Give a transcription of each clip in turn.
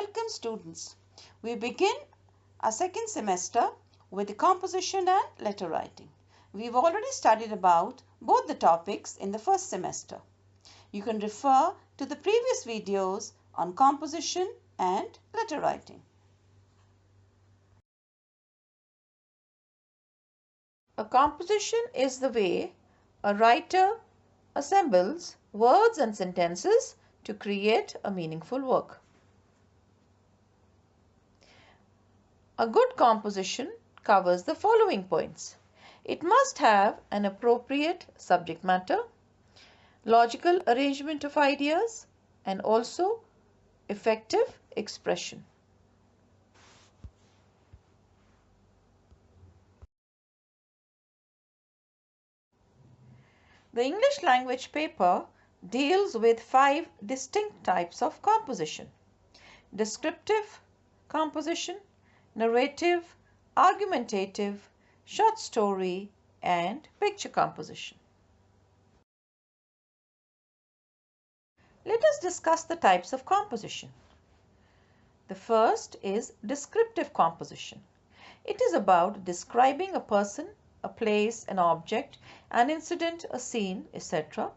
Welcome students. We begin our second semester with the composition and letter writing. We've already studied about both the topics in the first semester. You can refer to the previous videos on composition and letter writing. A composition is the way a writer assembles words and sentences to create a meaningful work. A good composition covers the following points. It must have an appropriate subject matter, logical arrangement of ideas, and also effective expression. The English language paper deals with 5 distinct types of composition: descriptive composition, narrative, argumentative, short story, and picture composition. Let us discuss the types of composition. The first is descriptive composition. It is about describing a person, a place, an object, an incident, a scene, etc.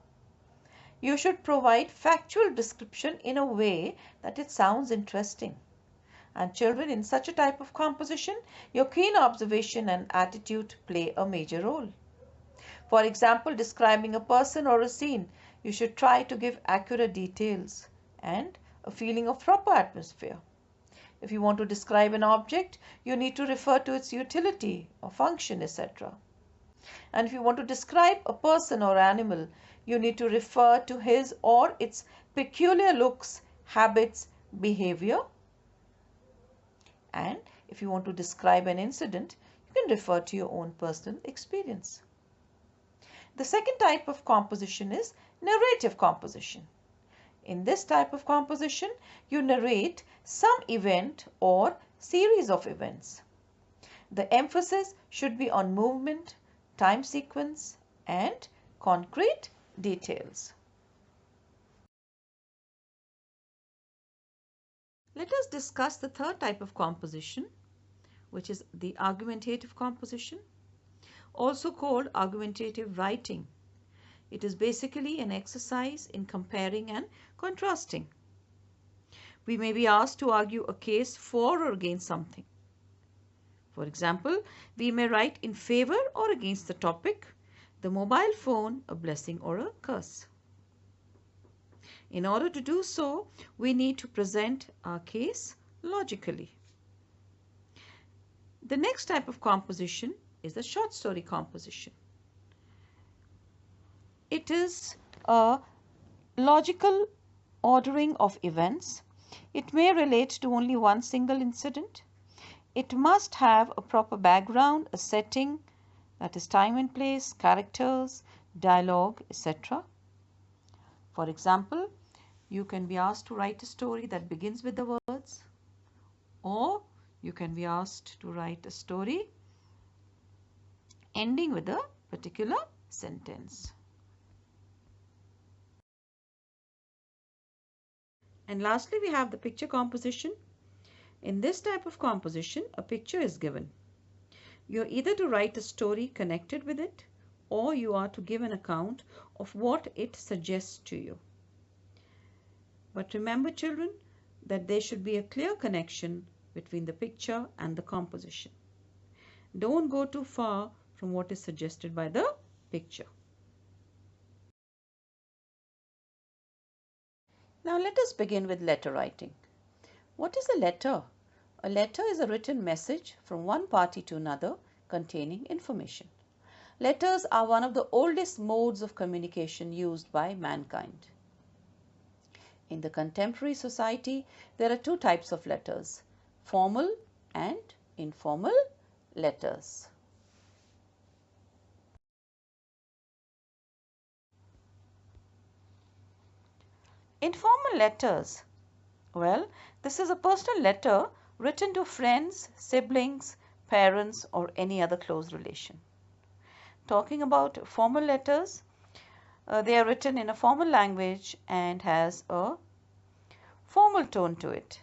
You should provide factual description in a way that it sounds interesting. And children, in such a type of composition, your keen observation and attitude play a major role. For example, describing a person or a scene, you should try to give accurate details and a feeling of proper atmosphere. If you want to describe an object, you need to refer to its utility or function, etc. And if you want to describe a person or animal, you need to refer to his or its peculiar looks, habits, behavior. And if you want to describe an incident, you can refer to your own personal experience. The second type of composition is narrative composition. In this type of composition, you narrate some event or series of events. The emphasis should be on movement, time sequence, and concrete details. Let us discuss the third type of composition, which is the argumentative composition, also called argumentative writing. It is basically an exercise in comparing and contrasting. We may be asked to argue a case for or against something. For example, we may write in favor or against the topic, the mobile phone, a blessing or a curse. In order to do so, we need to present our case logically. The next type of composition is the short story composition. It is a logical ordering of events. It may relate to only one single incident. It must have a proper background, a setting, that is time and place, characters, dialogue, etc. For example, you can be asked to write a story that begins with the words, or you can be asked to write a story ending with a particular sentence. And lastly, we have the picture composition. In this type of composition, a picture is given. You're either to write a story connected with it, or you are to give an account of what it suggests to you. But remember, children, that there should be a clear connection between the picture and the composition. Don't go too far from what is suggested by the picture. Now let us begin with letter writing. What is a letter? A letter is a written message from one party to another containing information. Letters are one of the oldest modes of communication used by mankind. In the contemporary society, there are 2 types of letters: formal and informal letters. Informal letters. Well, this is a personal letter written to friends, siblings, parents, or any other close relation. Talking about formal letters, they are written in a formal language and has a formal tone to it.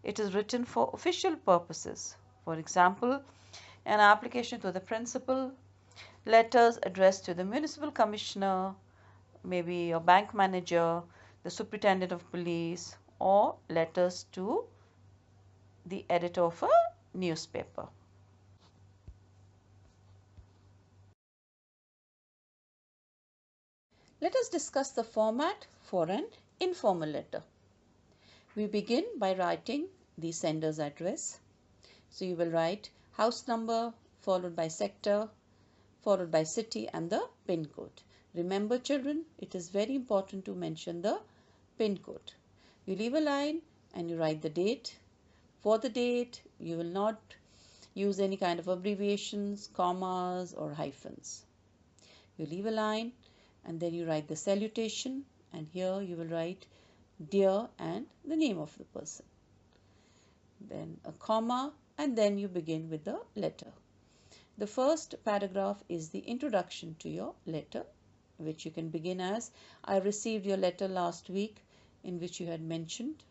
It is written for official purposes. For example, an application to the principal, letters addressed to the municipal commissioner, maybe your bank manager, the superintendent of police, or letters to the editor of a newspaper. Let us discuss the format for an informal letter. We begin by writing the sender's address. So you will write house number followed by sector followed by city and the PIN code. Remember children, it is very important to mention the PIN code. You leave a line and you write the date. For the date, you will not use any kind of abbreviations, commas or hyphens. You leave a line and then you write the salutation, and here you will write dear and the name of the person. Then a comma, and then you begin with the letter. The first paragraph is the introduction to your letter, which you can begin as I received your letter last week, in which you had mentioned.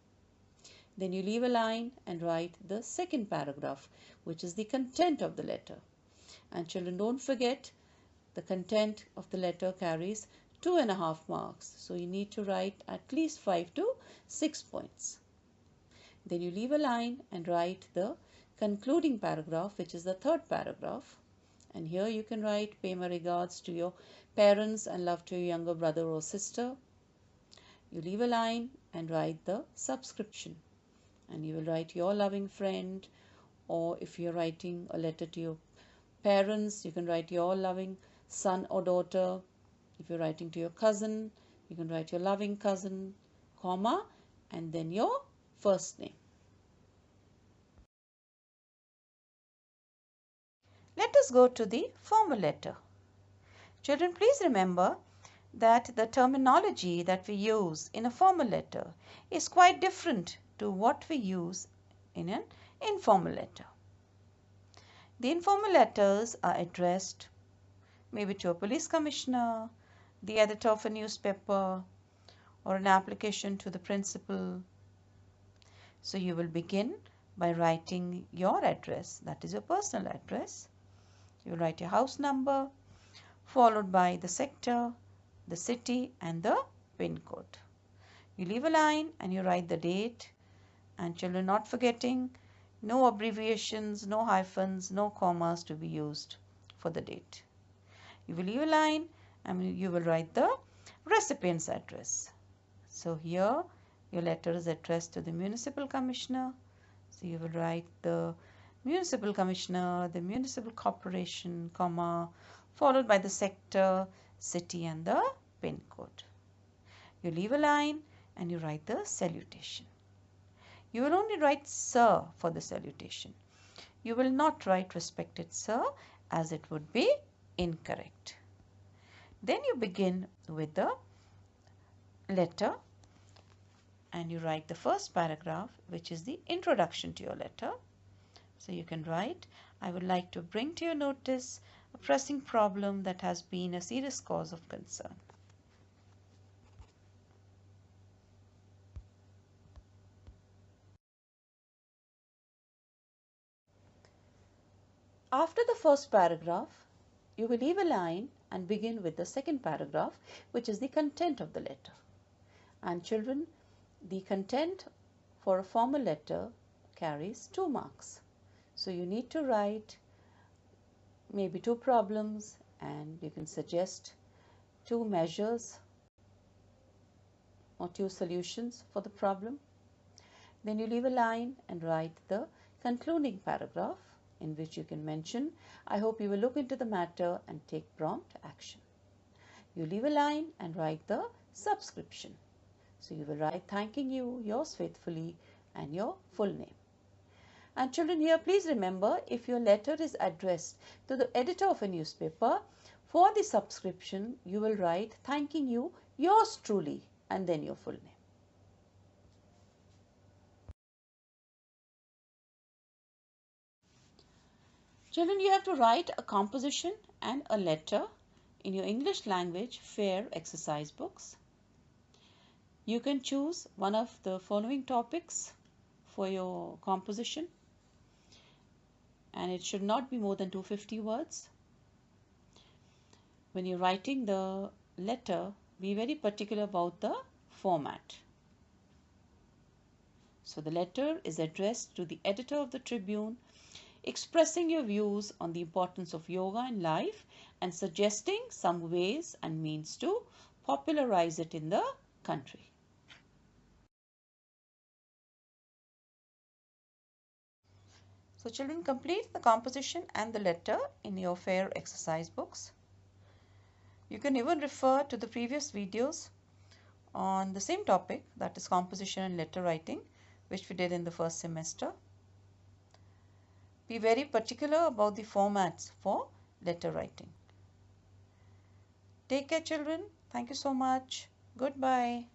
Then you leave a line and write the second paragraph, which is the content of the letter. And children, don't forget, the content of the letter carries 2.5 marks. So you need to write at least 5 to 6 points. Then you leave a line and write the concluding paragraph, which is the third paragraph. And here you can write pay my regards to your parents and love to your younger brother or sister. You leave a line and write the subscription. And you will write your loving friend, or if you're writing a letter to your parents, you can write your loving son or daughter. If you're writing to your cousin, you can write your loving cousin, comma, and then your first name. Let us go to the formal letter. Children, please remember that the terminology that we use in a formal letter is quite different to what we use in an informal letter. The informal letters are addressed maybe to a police commissioner, the editor of a newspaper, or an application to the principal. So you will begin by writing your address, that is your personal address. You will write your house number, followed by the sector, the city and the PIN code. You leave a line and you write the date, and children, not forgetting, no abbreviations, no hyphens, no commas to be used for the date. You will leave a line and you will write the recipient's address. So here your letter is addressed to the municipal commissioner. So you will write the municipal commissioner, the municipal corporation, comma, followed by the sector, city and the PIN code. You leave a line and you write the salutation. You will only write sir for the salutation. You will not write respected sir, as it would be incorrect. Then you begin with the letter and you write the first paragraph, which is the introduction to your letter. So you can write, I would like to bring to your notice a pressing problem that has been a serious cause of concern. After the first paragraph, you will leave a line and begin with the second paragraph, which is the content of the letter. And children, the content for a formal letter carries 2 marks. So you need to write maybe 2 problems, and you can suggest 2 measures or 2 solutions for the problem. Then you leave a line and write the concluding paragraph, in which you can mention, I hope you will look into the matter and take prompt action. You leave a line and write the subscription. So you will write thanking you, yours faithfully, and your full name. And children, here please remember, if your letter is addressed to the editor of a newspaper, for the subscription you will write thanking you, yours truly, and then your full name. Children, you have to write a composition and a letter in your English language fair exercise books. You can choose one of the following topics for your composition, and it should not be more than 250 words. When you're writing the letter, be very particular about the format. So the letter is addressed to the editor of the Tribune, expressing your views on the importance of yoga in life and suggesting some ways and means to popularize it in the country. So children, complete the composition and the letter in your fair exercise books. You can even refer to the previous videos on the same topic, that is composition and letter writing, which we did in the first semester. Be very particular about the formats for letter writing. Take care children. Thank you so much. Goodbye.